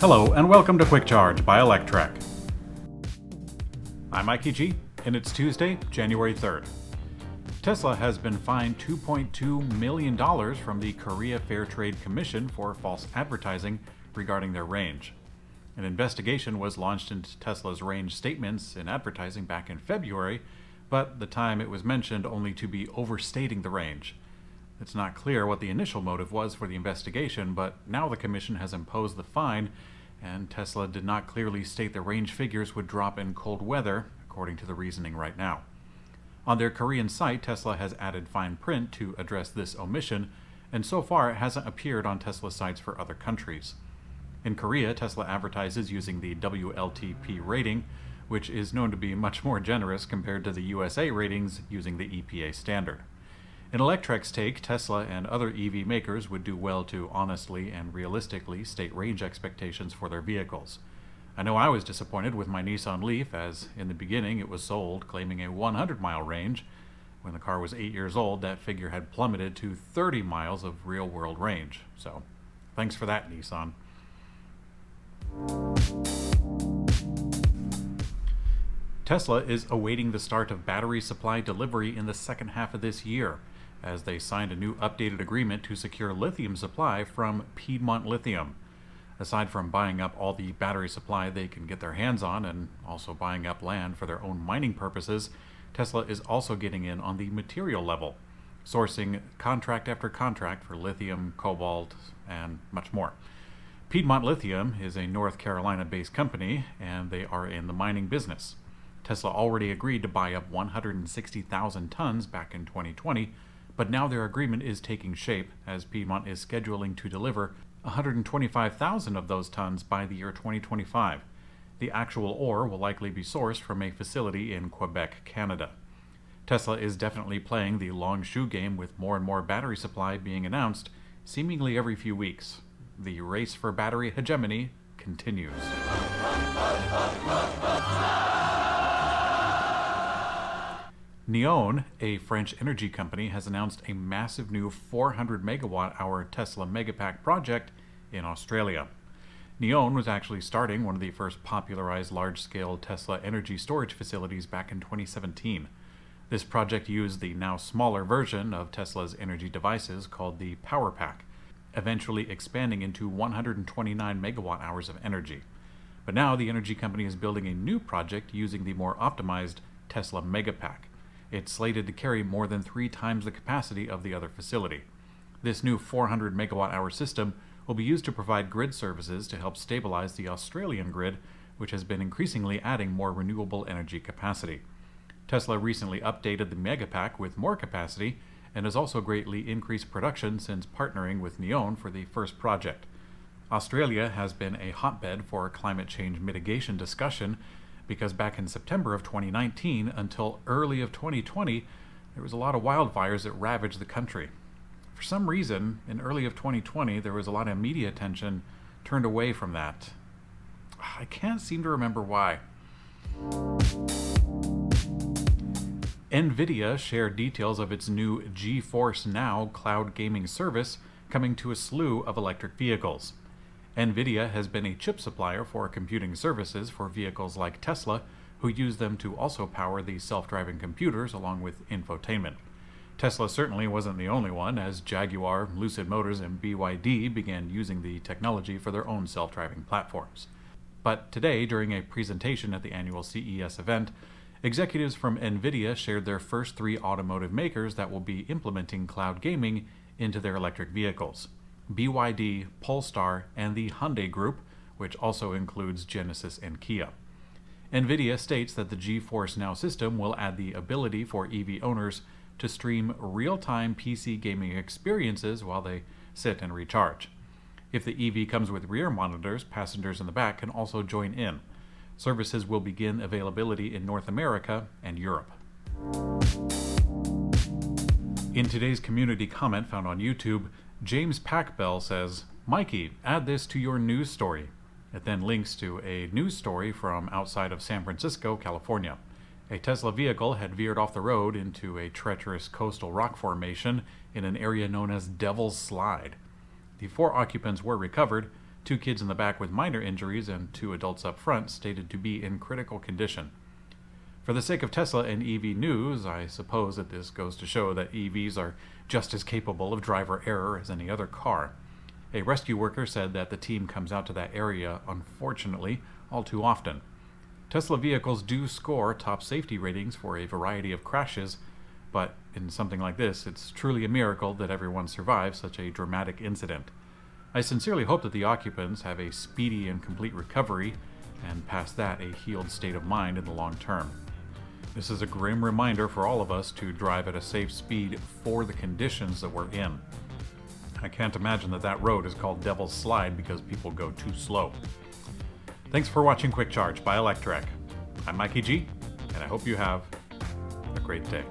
Hello and welcome to Quick Charge by Electrek. I'm Mikey G, and it's Tuesday, January 3rd. Tesla has been fined $2.2 million from the Korea Fair Trade Commission for false advertising regarding their range. An investigation was launched into Tesla's range statements in advertising back in February, but at the time it was mentioned only to be overstating the range. It's not clear what the initial motive was for the investigation, but now the commission has imposed the fine, and Tesla did not clearly state the range figures would drop in cold weather, according to the reasoning right now. On their Korean site, Tesla has added fine print to address this omission, and so far it hasn't appeared on Tesla sites for other countries. In Korea, Tesla advertises using the WLTP rating, which is known to be much more generous compared to the USA ratings using the EPA standard. In Electrek's take, Tesla and other EV makers would do well to honestly and realistically state range expectations for their vehicles. I know I was disappointed with my Nissan Leaf, as in the beginning it was sold claiming a 100-mile range. When the car was 8 years old, that figure had plummeted to 30 miles of real-world range. So, thanks for that, Nissan. Tesla is awaiting the start of battery supply delivery in the second half of this year, as they signed a new updated agreement to secure lithium supply from Piedmont Lithium. Aside from buying up all the battery supply they can get their hands on and also buying up land for their own mining purposes, Tesla is also getting in on the material level, sourcing contract after contract for lithium, cobalt, and much more. Piedmont Lithium is a North Carolina-based company, and they are in the mining business. Tesla already agreed to buy up 160,000 tons back in 2020, but now their agreement is taking shape as Piedmont is scheduling to deliver 125,000 of those tons by the year 2025. The actual ore will likely be sourced from a facility in Quebec, Canada. Tesla is definitely playing the long shoe game with more and more battery supply being announced seemingly every few weeks. The race for battery hegemony continues. Neoen, a French energy company, has announced a massive new 400 MWh Tesla Megapack project in Australia. Neoen was actually starting one of the first popularized large-scale Tesla energy storage facilities back in 2017. This project used the now smaller version of Tesla's energy devices called the Powerpack, eventually expanding into 129 MWh of energy. But now the energy company is building a new project using the more optimized Tesla Megapack. It's slated to carry more than 3 times the capacity of the other facility. This new 400 MWh system will be used to provide grid services to help stabilize the Australian grid, which has been increasingly adding more renewable energy capacity. Tesla recently updated the Megapack with more capacity and has also greatly increased production since partnering with Neoen for the first project. Australia has been a hotbed for climate change mitigation discussion, because back in September of 2019 until early of 2020, there was a lot of wildfires that ravaged the country. For some reason, in early of 2020, there was a lot of media attention turned away from that. I can't seem to remember why. NVIDIA shared details of its new GeForce Now cloud gaming service coming to a slew of electric vehicles. NVIDIA has been a chip supplier for computing services for vehicles like Tesla, who use them to also power the self-driving computers along with infotainment. Tesla certainly wasn't the only one, as Jaguar, Lucid Motors, and BYD began using the technology for their own self-driving platforms. But today, during a presentation at the annual CES event, executives from NVIDIA shared their first 3 automotive makers that will be implementing cloud gaming into their electric vehicles: BYD, Polestar, and the Hyundai Group, which also includes Genesis and Kia. NVIDIA states that the GeForce Now system will add the ability for EV owners to stream real-time PC gaming experiences while they sit and recharge. If the EV comes with rear monitors, passengers in the back can also join in. Services will begin availability in North America and Europe. In today's community comment found on YouTube, James Packbell says, "Mikey, add this to your news story." It then links to a news story from outside of San Francisco, California. A Tesla vehicle had veered off the road into a treacherous coastal rock formation in an area known as Devil's Slide. The 4 occupants were recovered, 2 kids in the back with minor injuries and 2 adults up front stated to be in critical condition. For the sake of Tesla and EV news, I suppose that this goes to show that EVs are just as capable of driver error as any other car. A rescue worker said that the team comes out to that area, unfortunately, all too often. Tesla vehicles do score top safety ratings for a variety of crashes, but in something like this, it's truly a miracle that everyone survives such a dramatic incident. I sincerely hope that the occupants have a speedy and complete recovery, and past that, a healed state of mind in the long term. This is a grim reminder for all of us to drive at a safe speed for the conditions that we're in. I can't imagine that that road is called Devil's Slide because people go too slow. Thanks for watching Quick Charge by Electrek. I'm Mikey G, and I hope you have a great day.